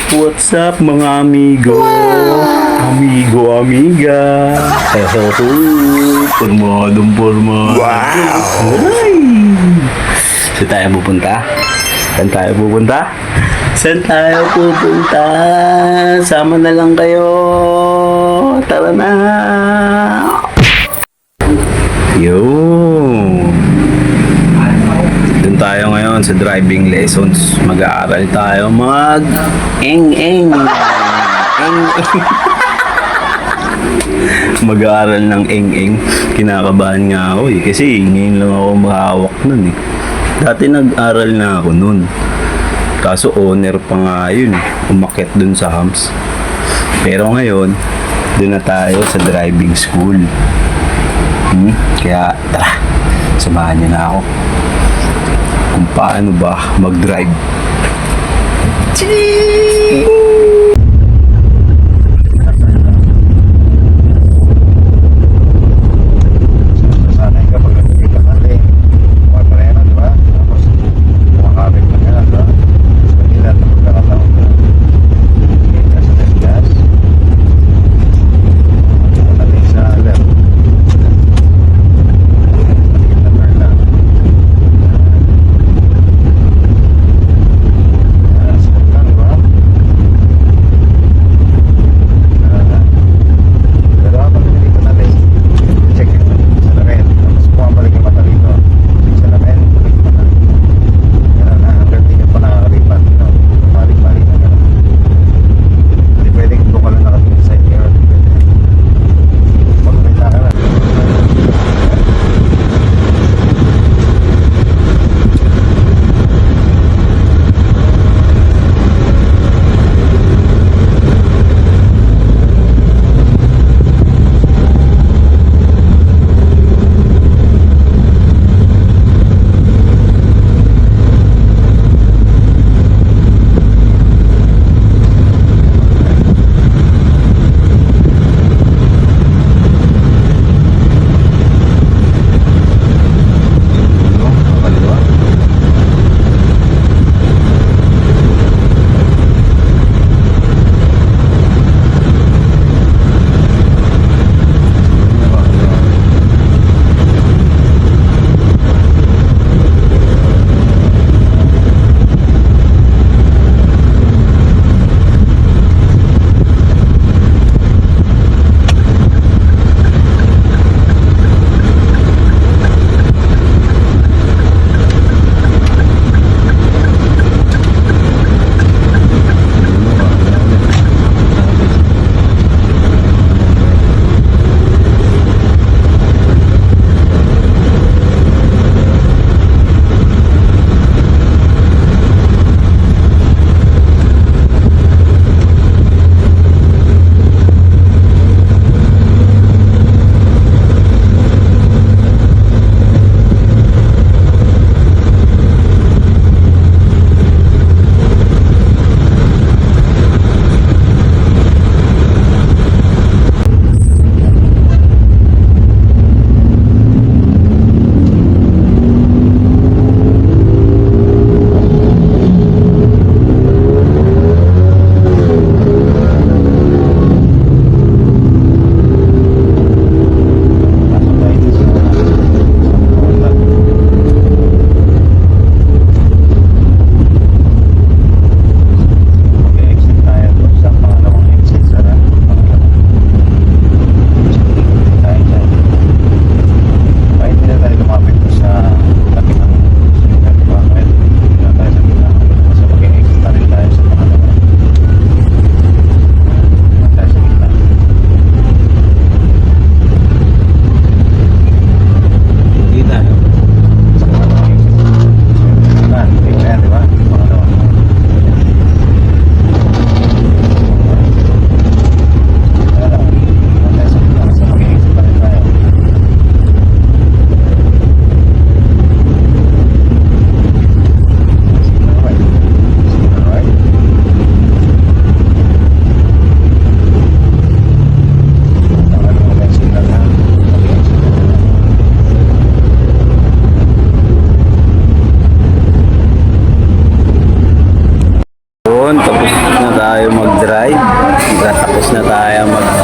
What's up mga amigo? Amigo, amiga. Pormadong pormado. Ay! Saan tayo pupunta? Saan tayo pupunta? Saan tayo pupunta? Sama na lang kayo. Tara na. Yo. Doon tayo ngayon sa driving lessons. Mag-aaral tayo mag-eng-eng. Eng-eng. Mag-aaral ng eng-eng. Kinakabahan nga ako eh. Kasi ngayon lang ako mahawak nun eh. Dati nag-aral na ako nun. Kaso owner pa nga yun. Umakyat dun sa hams. Pero ngayon, dun na tayo sa driving school. Kaya tara, samahan niyo na ako kung paano ba mag-drive. Sanay kapag nakikita ka rin, mga preno, di ba? Tapos, kumakabit ka na, di ba? Kanila, pagkakataon ka. Hingin ka sa gas. Wala din sa alam. Maliit na turn lang. Smooth lang, di ba?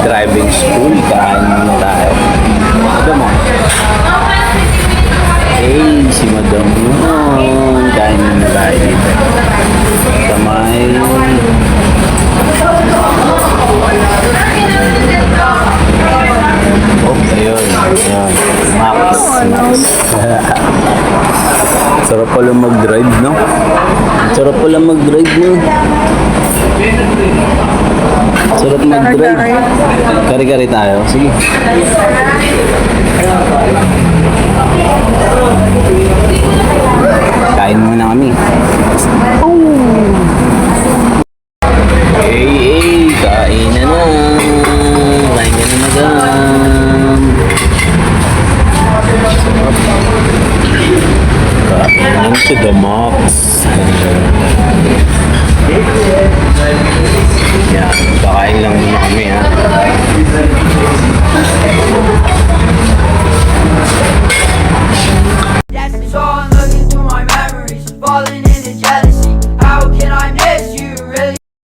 driving school. Kain muna tayo. Madam mo. Hey, si Madam yun. Kain muna tayo dito. Kamay. Oh, ayun. Ayun. Max. Sarap pala mag-drive, no? Sarap pala mag-drive, no? Sarap mag-drive. Kari-kari tayo. Sige. Kain muna kami. Hey, kain na na. Kain ka na, madam. Kain to the max. Yan, kakain lang muna kami, ha.